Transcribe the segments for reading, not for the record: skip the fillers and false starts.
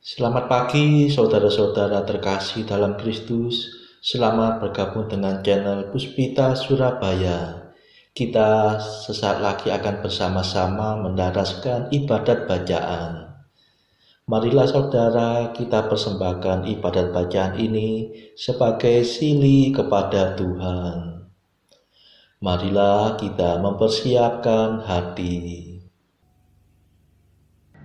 Selamat pagi saudara-saudara terkasih dalam Kristus. Selamat bergabung dengan channel Puspita Surabaya. Kita sesaat lagi akan bersama-sama mendaraskan ibadat bacaan. Marilah saudara, kita persembahkan ibadat bacaan ini sebagai sili kepada Tuhan. Marilah kita mempersiapkan hati.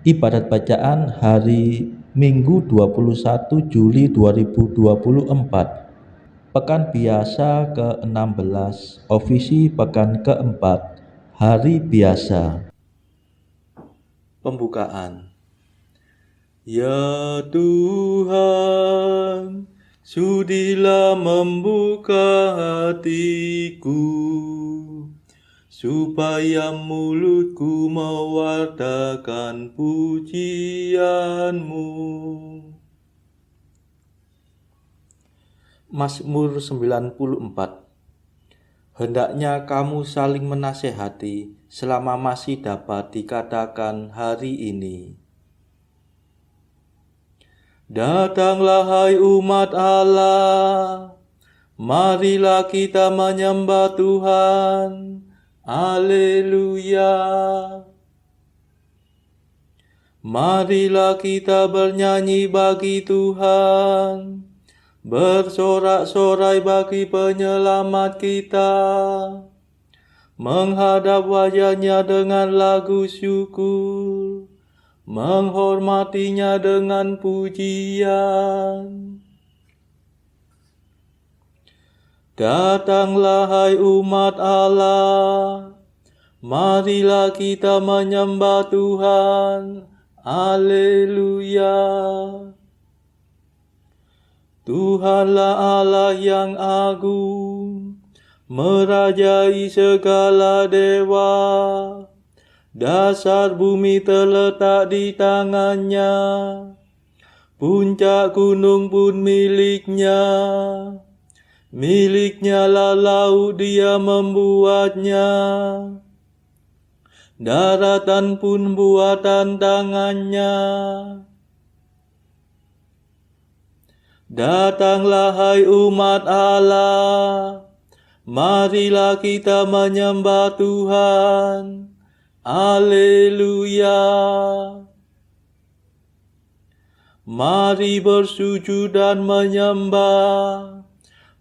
Ibadat bacaan hari Minggu 21 Juli 2024. Pekan biasa ke-16, ofisi pekan keempat, hari biasa. Pembukaan. Ya Tuhan, sudilah membuka hatiku, supaya mulutku mewartakan pujian-Mu. Mazmur 94. Hendaknya kamu saling menasehati selama masih dapat dikatakan hari ini. Datanglah hai umat Allah, marilah kita menyembah Tuhan. Haleluya. Marilah kita bernyanyi bagi Tuhan, bersorak-sorai bagi penyelamat kita, menghadap wajahnya dengan lagu syukur, menghormatinya dengan pujian. Datanglah hai umat Allah, marilah kita menyembah Tuhan. Haleluya. Tuhanlah Allah yang agung, merajai segala dewa. Dasar bumi terletak di tangannya, puncak gunung pun miliknya. Miliknya lah laut, dia membuatnya. Daratan pun buatan tangannya. Datanglah hai umat Allah, marilah kita menyembah Tuhan. Haleluya. Mari bersujud dan menyembah,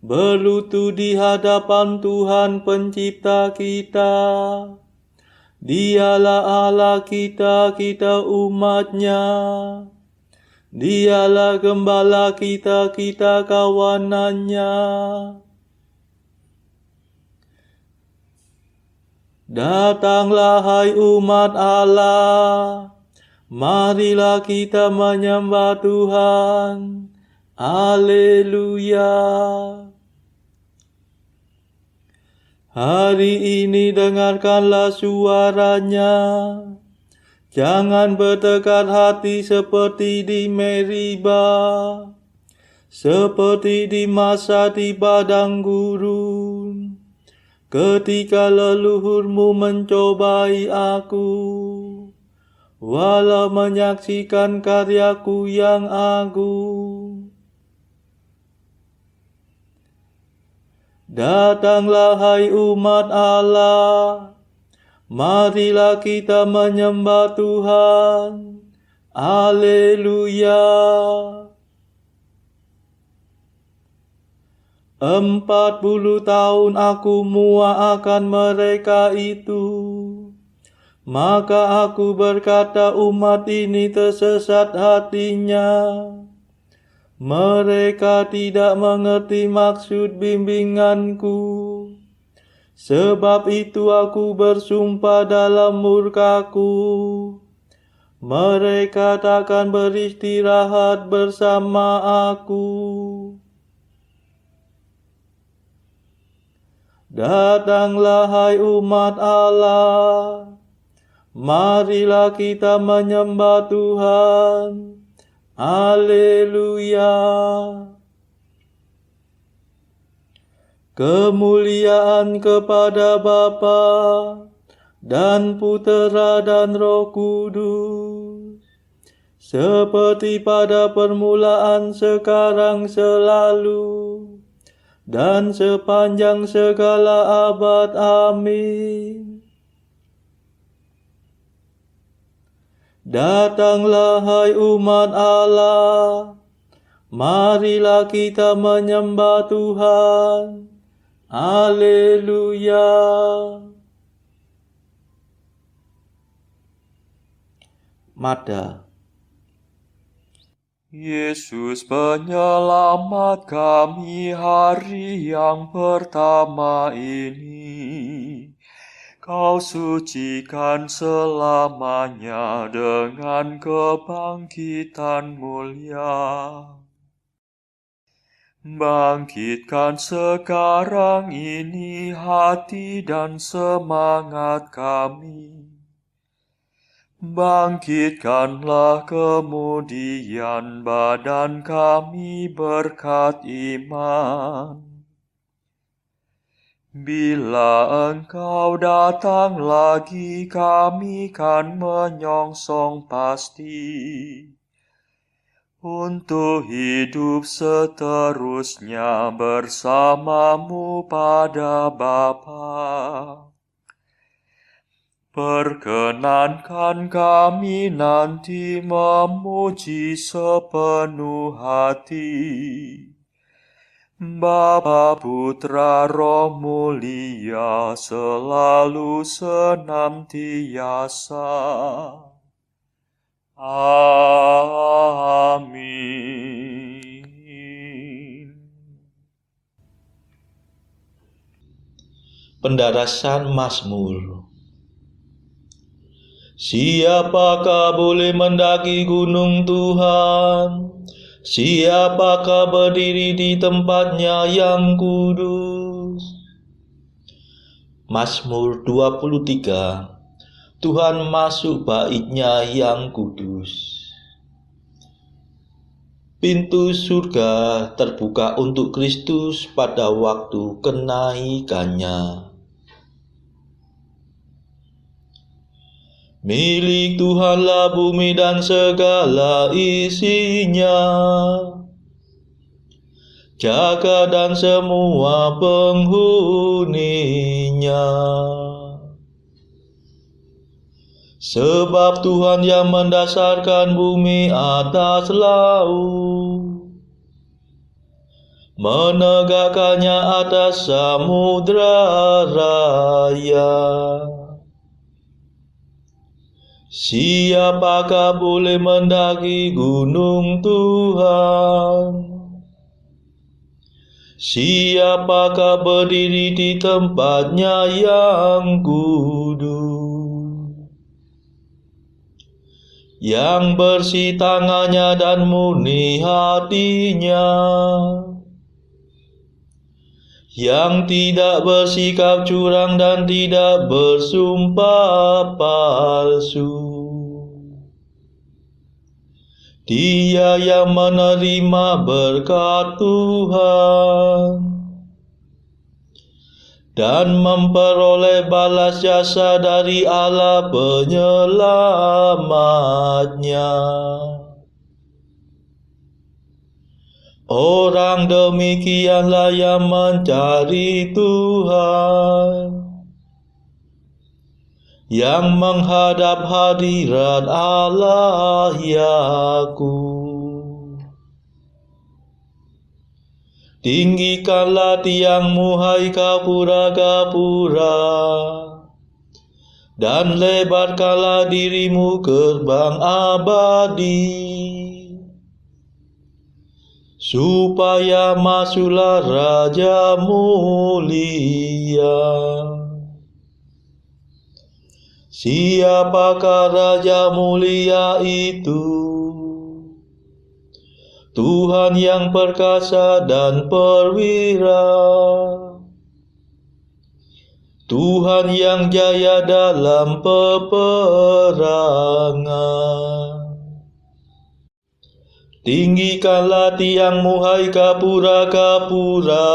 berlutut di hadapan Tuhan pencipta kita. Dialah Allah kita, kita umatnya. Dialah gembala kita, kita kawanannya. Datanglah hai umat Allah, marilah kita menyembah Tuhan. Haleluya. Hari ini dengarkanlah suaranya. Jangan bertekad hati seperti di Meriba, seperti di masa di padang gurun, ketika leluhurmu mencobai aku, walau menyaksikan karyaku yang agung. Datanglah hai umat Allah, marilah kita menyembah Tuhan. Haleluya. 40 tahun aku muak akan mereka itu. Maka aku berkata, umat ini tersesat hatinya. Mereka tidak mengerti maksud bimbinganku. Sebab itu aku bersumpah dalam murkaku, mereka takkan beristirahat bersama aku. Datanglah hai umat Allah, marilah kita menyembah Tuhan. Haleluya. Kemuliaan kepada Bapa dan Putera dan Roh Kudus, seperti pada permulaan, sekarang, selalu, dan sepanjang segala abad. Amin. Datanglah hai umat Allah, marilah kita menyembah Tuhan. Haleluya. Mada. Yesus penyelamat kami hari yang pertama ini. Kau sucikan selamanya dengan kebangkitan mulia. Bangkitkan sekarang ini hati dan semangat kami. Bangkitkanlah kemudian badan kami berkat iman. Bila Engkau datang lagi, kami kan menyongsong pasti untuk hidup seterusnya bersamamu pada Bapa. Perkenankan kami nanti memuji sepenuh hati Bapa, Putra, Roh Mulia, selalu senantiasa. Amin. Pendarasan Mazmur. Siapakah boleh mendaki gunung Tuhan? Siapakah berdiri di tempatnya yang kudus? Mazmur 23. Tuhan masuk bait-Nya yang kudus. Pintu surga terbuka untuk Kristus pada waktu kenaikannya. Milik Tuhanlah bumi dan segala isinya, jagat dan semua penghuninya. Sebab Tuhan yang mendasarkan bumi atas laut, menegakkannya atas samudra raya. Siapakah boleh mendaki gunung Tuhan? Siapakah berdiri di tempatnya yang kudus? Yang bersih tangannya dan murni hatinya, yang tidak bersikap curang dan tidak bersumpah palsu. Dia yang menerima berkat Tuhan dan memperoleh balas jasa dari Allah penyelamatnya. Orang demikianlah yang mencari Tuhan, yang menghadap hadirat Allah Yakub. Tinggikanlah tiangmu hai gapura-gapura, dan lebarkanlah dirimu gerbang abadi, supaya masuklah Raja mulia. Siapakah Raja mulia itu? Tuhan yang perkasa dan perwira, Tuhan yang jaya dalam peperangan. Tinggikanlah tiangmu hai gapura-gapura,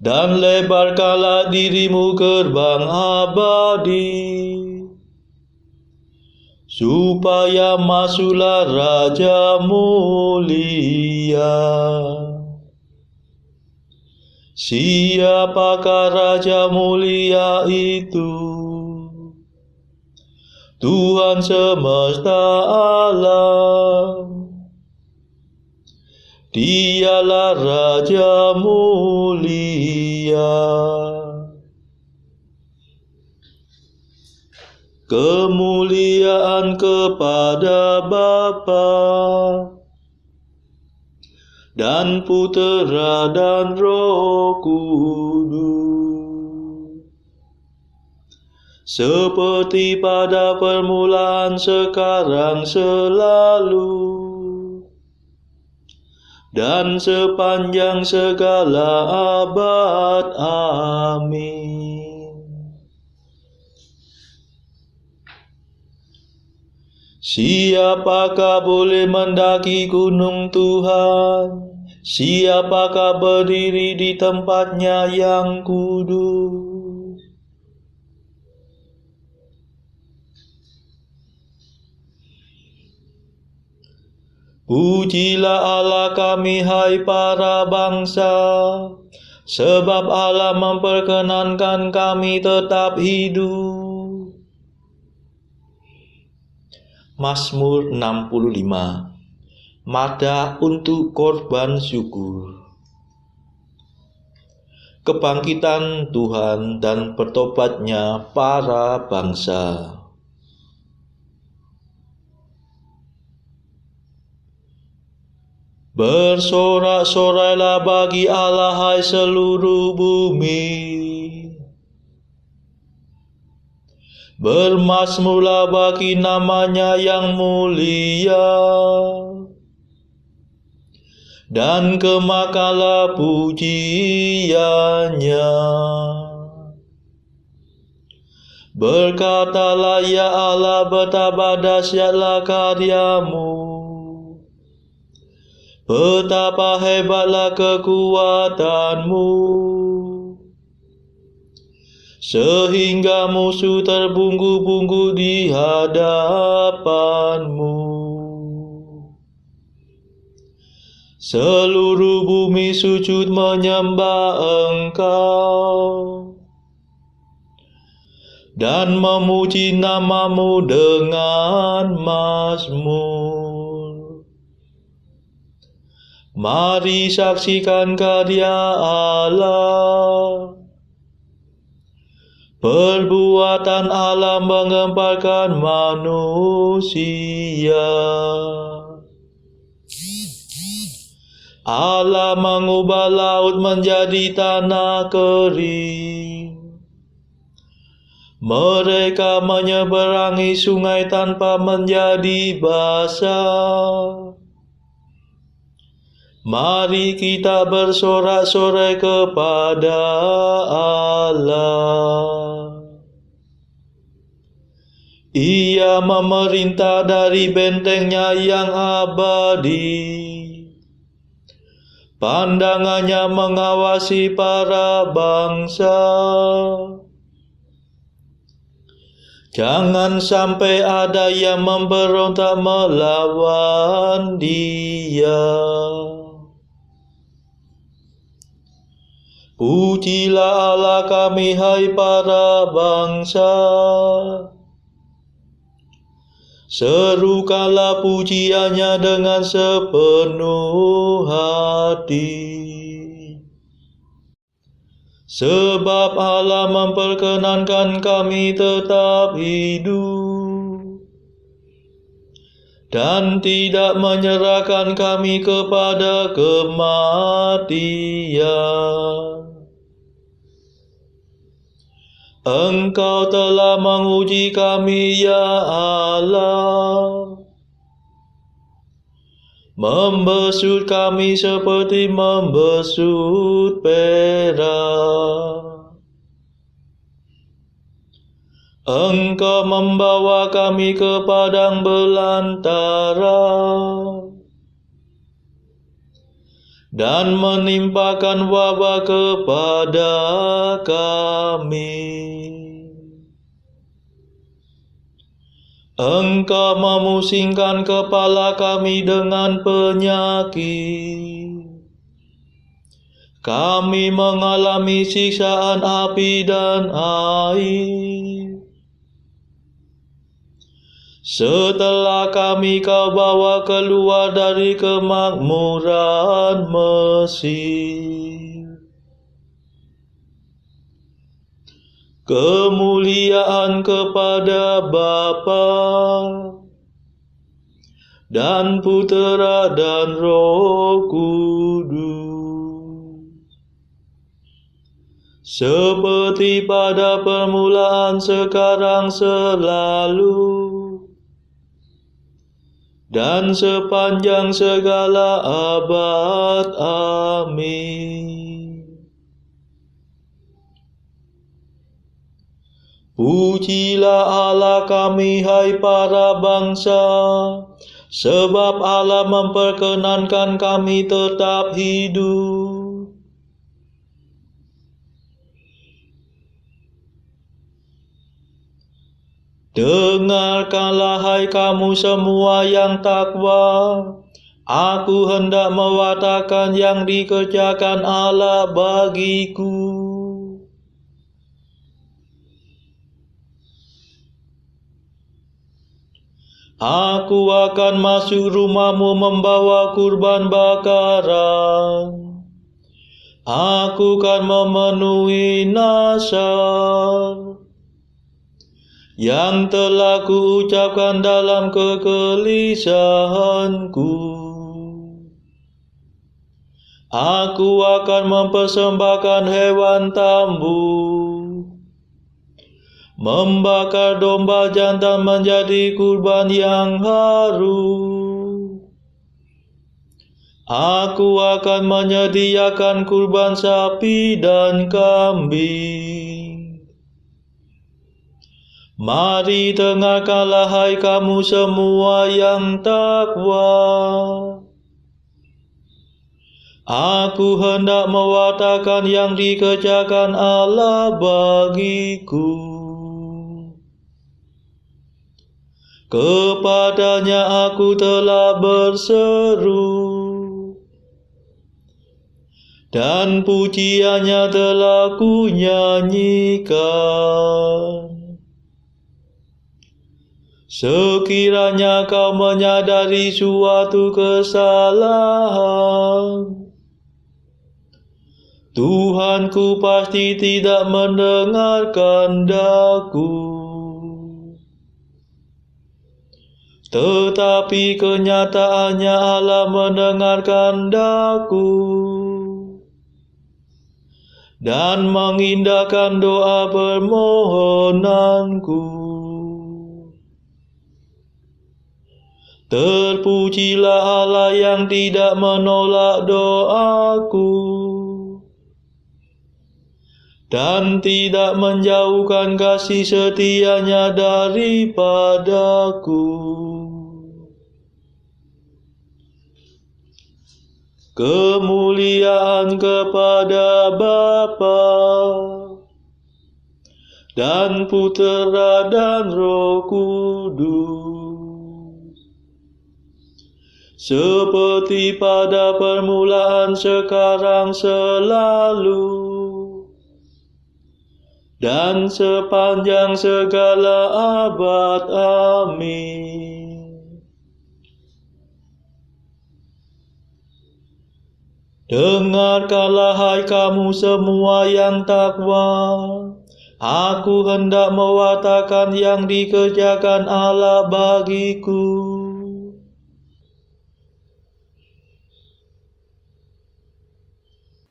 dan lebarkanlah dirimu gerbang abadi, supaya masuklah Raja mulia. Siapakah Raja mulia itu? Tuhan semesta alam. Dialah Raja mulia. Kemuliaan kepada Bapa dan Putera dan Roh Kudus, seperti pada permulaan, sekarang, selalu, dan sepanjang segala abad. Amin. Siapakah boleh mendaki gunung Tuhan? Siapakah berdiri di tempatnya yang kudus? Pujilah Allah kami, hai para bangsa, sebab Allah memperkenankan kami tetap hidup. Mazmur 65. Madah untuk korban syukur. Kebangkitan Tuhan dan bertobatnya para bangsa. Bersorak-sorailah bagi Allah, hai seluruh bumi. Bermazmurlah bagi namanya yang mulia, dan kemakanlah pujiannya. Berkatalah, ya Allah, betapa dahsyatlah karyamu, betapa hebatlah kekuatanmu, sehingga musuh terbungku-bungku di hadapanmu. Seluruh bumi sujud menyembah Engkau dan memuji namamu dengan mazmur. Mari saksikan karya Allah, perbuatan Allah menggemparkan manusia. Allah mengubah laut menjadi tanah kering. Mereka menyeberangi sungai tanpa menjadi basah. Mari kita bersorak-sorai kepada Allah. Ia memerintah dari bentengnya yang abadi. Pandangannya mengawasi para bangsa. Jangan sampai ada yang memberontak melawan Dia. Pujilah Allah kami, hai para bangsa. Serukanlah pujiannya dengan sepenuh hati. Sebab Allah memperkenankan kami tetap hidup dan tidak menyerahkan kami kepada kematian. Engkau telah menguji kami, ya Allah, membesut kami seperti membesut perak. Engkau membawa kami ke padang belantara dan menimpakan wabah kepada kami. Engkau memusingkan kepala kami dengan penyakit. Kami mengalami siksaan api dan air. Setelah kami kau bawa keluar dari kemakmuran Mesir. Kemuliaan kepada Bapa dan Putera dan Roh Kudus, seperti pada permulaan, sekarang, selalu, dan sepanjang segala abad. Amin. Pujilah Allah kami, hai para bangsa, sebab Allah memperkenankan kami tetap hidup. Dengarkanlah, hai kamu semua yang takwa, aku hendak mewartakan yang dikerjakan Allah bagiku. Aku akan masuk rumahmu membawa kurban bakaran. Aku akan memenuhi nazar yang telah kuucapkan dalam kegelisahanku. Aku akan mempersembahkan hewan tambu, membakar domba jantan menjadi kurban yang harum. Aku akan menyediakan kurban sapi dan kambing. Mari dengarkanlah, hai kamu semua yang takwa. Aku hendak mewartakan yang dikerjakan Allah bagiku. Kepadanya aku telah berseru, dan pujiannya telah kunyanyikan. Sekiranya kau menyadari suatu kesalahan, Tuhanku pasti tidak mendengarkan daku. Tetapi kenyataannya Allah mendengarkan daku dan mengindahkan doa permohonanku. Terpujilah Allah yang tidak menolak doaku dan tidak menjauhkan kasih setianya daripadaku. Kemuliaan kepada Bapa dan Putera dan Roh Kudus, seperti pada permulaan, sekarang, selalu, dan sepanjang segala abad. Amin. Dengarkanlah, hai kamu semua yang takwa, aku hendak mewartakan yang dikerjakan Allah bagiku.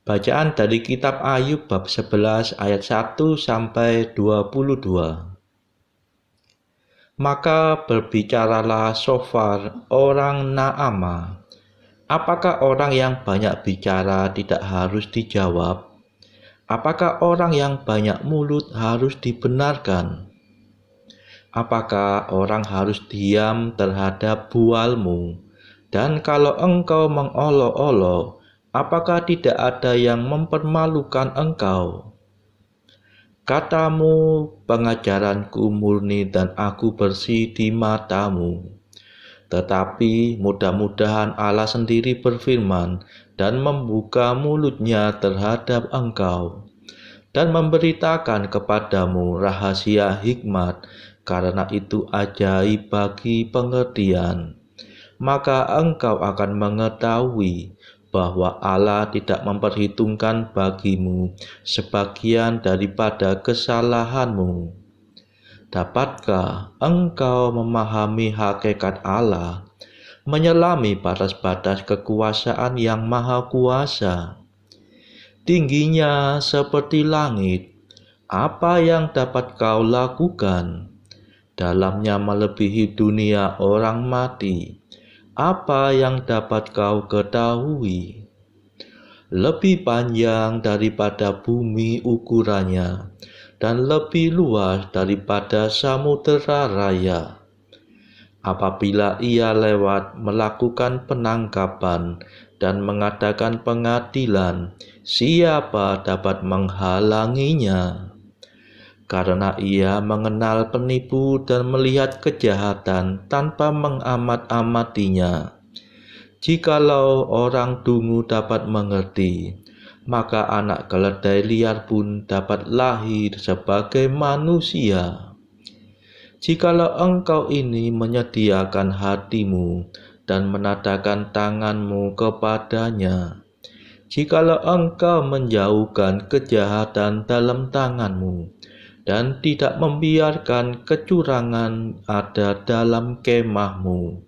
Bacaan dari kitab Ayub bab 11 ayat 1 sampai 22. Maka berbicaralah Sofar orang Naamah. Apakah orang yang banyak bicara tidak harus dijawab? Apakah orang yang banyak mulut harus dibenarkan? Apakah orang harus diam terhadap bualmu? Dan kalau engkau mengolok-olok, apakah tidak ada yang mempermalukan engkau? Katamu, pengajaranku murni dan aku bersih di matamu. Tetapi mudah-mudahan Allah sendiri berfirman dan membuka mulutnya terhadap engkau, dan memberitakan kepadamu rahasia hikmat, karena itu ajaib bagi pengertian. Maka engkau akan mengetahui bahwa Allah tidak memperhitungkan bagimu sebagian daripada kesalahanmu. Dapatkah engkau memahami hakikat Allah, menyelami batas-batas kekuasaan yang maha kuasa? Tingginya seperti langit, apa yang dapat kau lakukan? Dalamnya melebihi dunia orang mati, apa yang dapat kau ketahui? Lebih panjang daripada bumi ukurannya, dan lebih luas daripada samudera raya. Apabila ia lewat melakukan penangkapan dan mengadakan pengadilan, siapa dapat menghalanginya? Karena ia mengenal penipu dan melihat kejahatan tanpa mengamat-amatinya. Jikalau orang dungu dapat mengerti, maka anak keledai liar pun dapat lahir sebagai manusia. Jikalau engkau ini menyediakan hatimu dan menadahkan tanganmu kepadanya, jikalau engkau menjauhkan kejahatan dalam tanganmu dan tidak membiarkan kecurangan ada dalam kemahmu,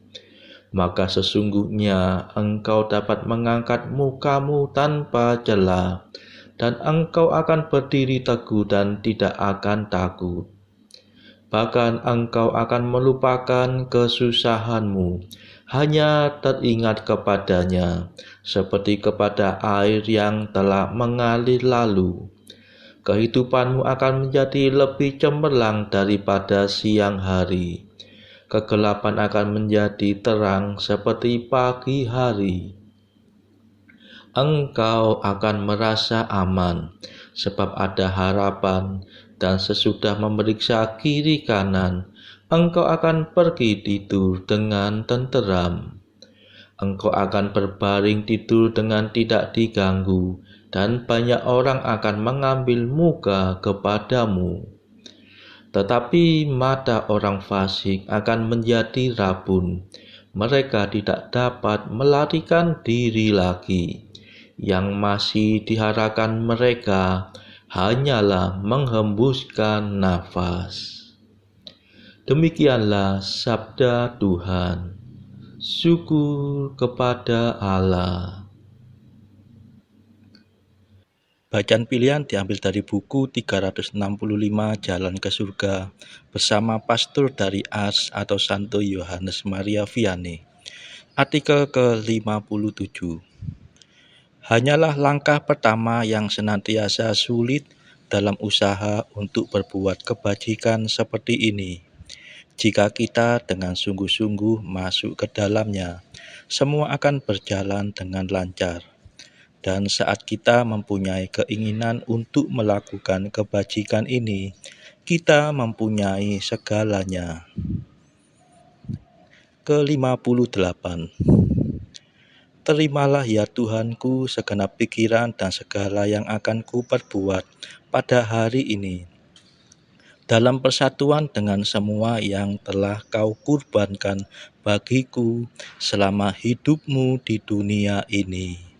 maka sesungguhnya engkau dapat mengangkat mukamu tanpa celah, dan engkau akan berdiri teguh dan tidak akan takut. Bahkan engkau akan melupakan kesusahanmu, hanya teringat kepadanya, seperti kepada air yang telah mengalir lalu. Kehidupanmu akan menjadi lebih cemerlang daripada siang hari. Kegelapan akan menjadi terang seperti pagi hari. Engkau akan merasa aman, sebab ada harapan, dan sesudah memeriksa kiri kanan, engkau akan pergi tidur dengan tenteram. Engkau akan berbaring tidur dengan tidak diganggu, dan banyak orang akan mengambil muka kepadamu. Tetapi mata orang fasik akan menjadi rabun. Mereka tidak dapat melarikan diri lagi. Yang masih diharapkan mereka hanyalah menghembuskan nafas. Demikianlah sabda Tuhan. Syukur kepada Allah. Bacaan pilihan diambil dari buku 365 Jalan ke Surga bersama pastor dari Ars atau Santo Yohanes Maria Vianney. Artikel ke-57. Hanyalah langkah pertama yang senantiasa sulit dalam usaha untuk berbuat kebajikan seperti ini. Jika kita dengan sungguh-sungguh masuk ke dalamnya, semua akan berjalan dengan lancar. Dan saat kita mempunyai keinginan untuk melakukan kebajikan ini, kita mempunyai segalanya. Ke-58. Terimalah ya Tuhanku segenap pikiran dan segala yang akan kuperbuat pada hari ini, dalam persatuan dengan semua yang telah kau kurbankan bagiku selama hidupmu di dunia ini.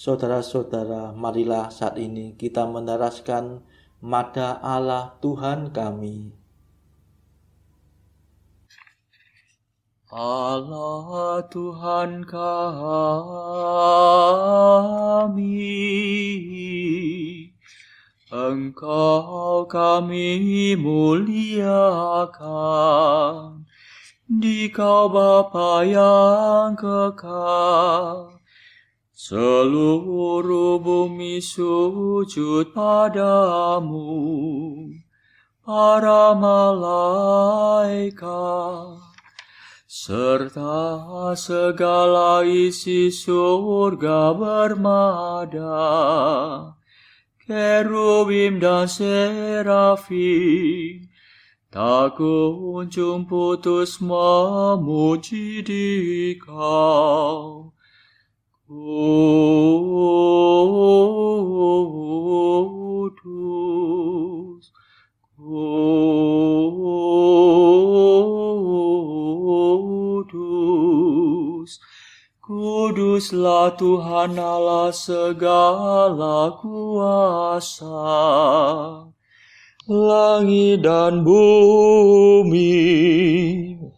Saudara-saudara, marilah saat ini kita mendaraskan mada Allah Tuhan kami. Allah Tuhan kami, Engkau kami muliakan, Dikau Bapa yang kekal. Seluruh bumi sujud padamu, para malaikat, serta segala isi surga bermada, kerubim dan serafim, tak kunjung putus memuji Dikau. Kudus, kudus, kuduslah Tuhan Allah segala kuasa. Langit dan bumi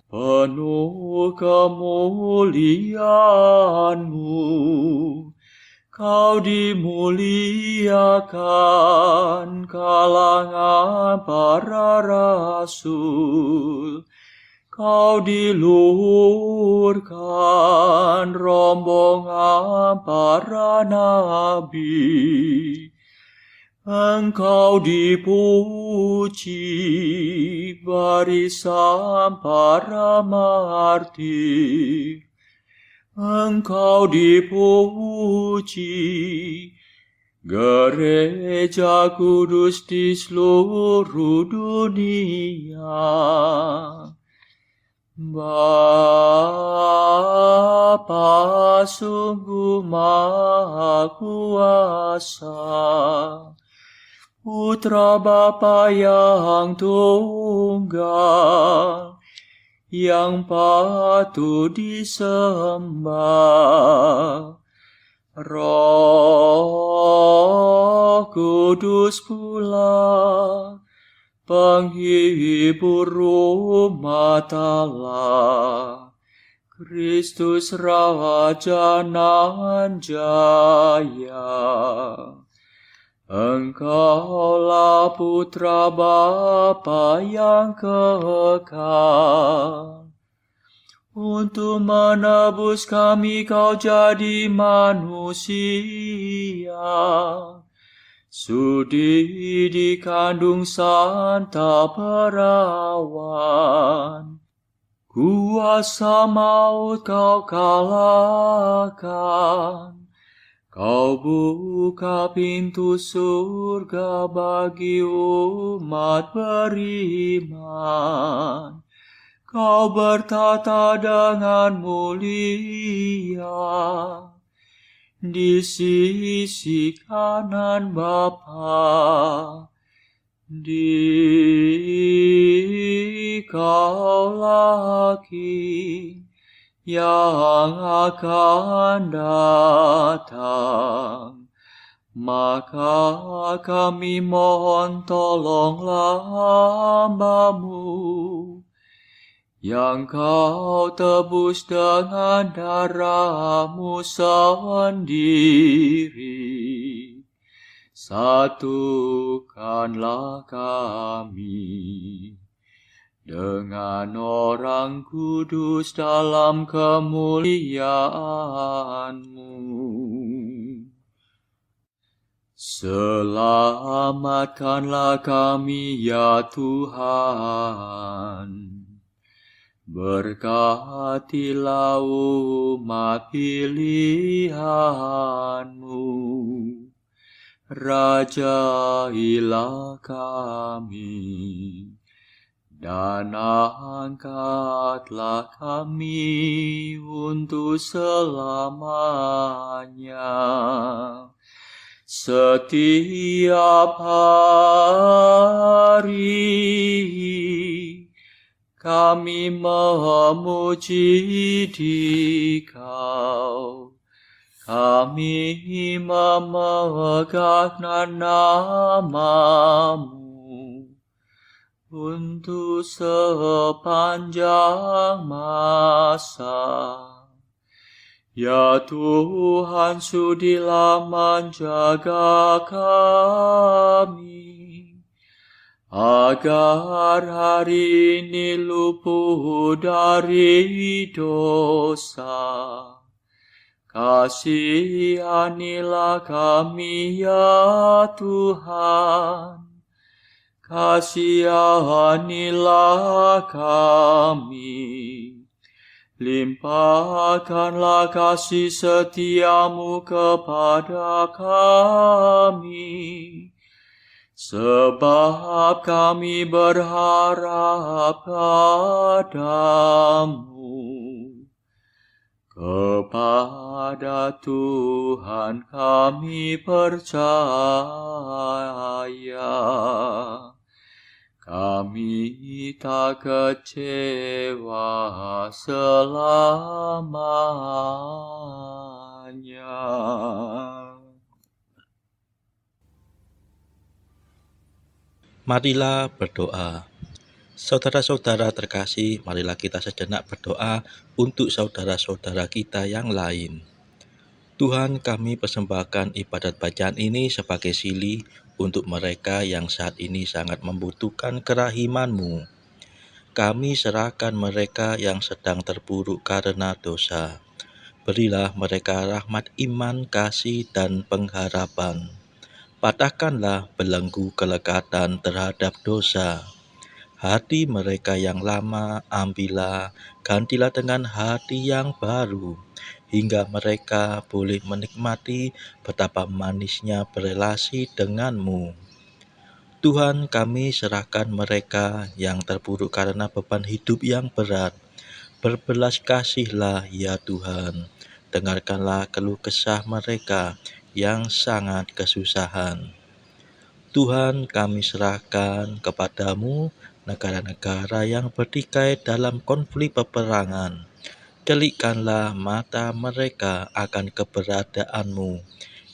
penuh kemuliaan-Mu. Kau dimuliakan kalangan para rasul. Kau diluhurkan rombongan para nabi. Engkau dipuji barisan para martir. Engkau dipuji gereja kudus di seluruh dunia. Bapa sungguh Maha Kuasa, Putra Bapa yang tunggal, yang patut disembah. Roh Kudus pula, penghibur umat Allah, Kristus Raja nan jaya. Engkaulah Putra Bapa yang kekal. Untuk menebus kami Kau jadi manusia. Sudi dikandung Santa Perawan. Kuasa maut Kau kalahkan. Kau buka pintu surga bagi umat beriman. Kau bertata dengan mulia di sisi kanan Bapa. Dikaulah King yang akan datang. Maka kami mohon tolonglah hamba-Mu yang Kau tebus dengan darah-Mu sendiri. Satukanlah kami dengan orang kudus dalam kemuliaan-Mu. Selamatkanlah kami ya Tuhan. Berkatilah umat pilihan-Mu. Rajailah kami. Dan angkatlah kami untuk selamanya. Setiap hari kami memuji Dikau. Kami memegang nama-Mu untuk sepanjang masa. Ya Tuhan, sudilah menjaga kami, agar hari ini luput dari dosa. Kasihanilah kami ya Tuhan. Kasihanilah kami, Limpahkanlah kasih setiamu kepada kami, sebab kami berharap padamu. Kepada Tuhan kami percaya, kami tak kecewa selamanya. Marilah berdoa. Saudara-saudara terkasih, marilah kita sejenak berdoa untuk saudara-saudara kita yang lain. Tuhan, kami persembahkan ibadat bacaan ini sebagai sili untuk mereka yang saat ini sangat membutuhkan kerahiman-Mu. Kami serahkan mereka yang sedang terpuruk karena dosa. Berilah mereka rahmat iman, kasih, dan pengharapan. Patahkanlah belenggu kelekatan terhadap dosa. Hati mereka yang lama ambillah, gantilah dengan hati yang baru, hingga mereka boleh menikmati betapa manisnya berelasi denganmu. Tuhan, kami serahkan mereka yang terpuruk karena beban hidup yang berat. Berbelas kasihlah ya Tuhan, dengarkanlah keluh kesah mereka yang sangat kesusahan. Tuhan, kami serahkan kepadamu negara-negara yang bertikai dalam konflik peperangan. Celikkanlah mata mereka akan keberadaanmu,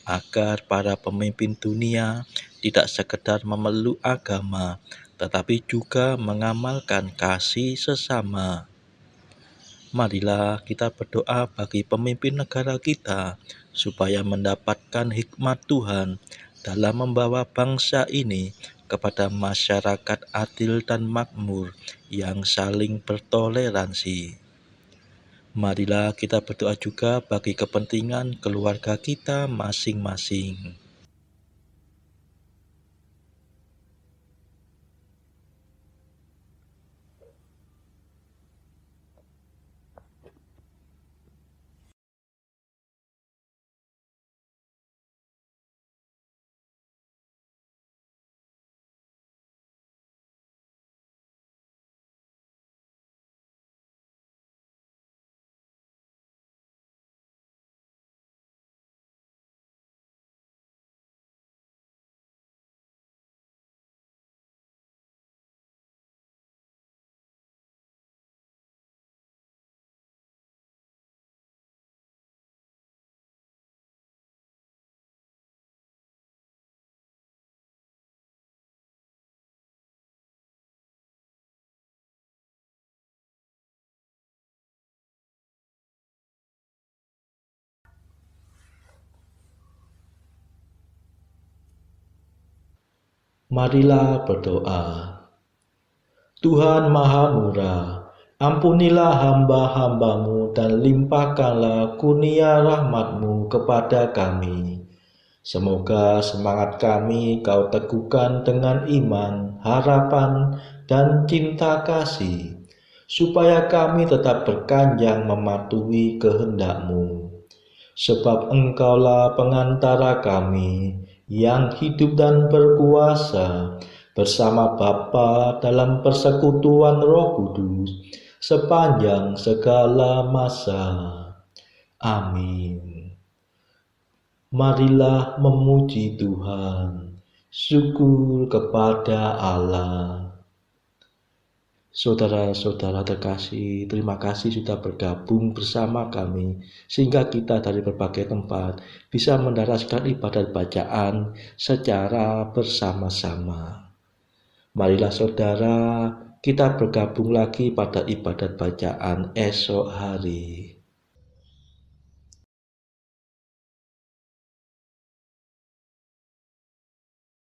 agar para pemimpin dunia tidak sekedar memeluk agama, tetapi juga mengamalkan kasih sesama. Marilah kita berdoa bagi pemimpin negara kita, supaya mendapatkan hikmat Tuhan dalam membawa bangsa ini kepada masyarakat adil dan makmur yang saling bertoleransi. Marilah kita berdoa juga bagi kepentingan keluarga kita masing-masing. Marilah berdoa. Tuhan Maha Murah, ampunilah hamba-hamba-Mu dan limpahkanlah kurnia rahmat-Mu kepada kami. Semoga semangat kami Kau teguhkan dengan iman, harapan, dan cinta kasih, supaya kami tetap berkanjang mematuhi kehendak-Mu. Sebab Engkaulah pengantara kami yang hidup dan berkuasa bersama Bapa dalam persekutuan Roh Kudus sepanjang segala masa. Amin. Marilah memuji Tuhan. Syukur kepada Allah. Saudara-saudara terkasih, terima kasih sudah bergabung bersama kami, sehingga kita dari berbagai tempat bisa mendaraskan ibadat bacaan secara bersama-sama. Marilah saudara, kita bergabung lagi pada ibadat bacaan esok hari.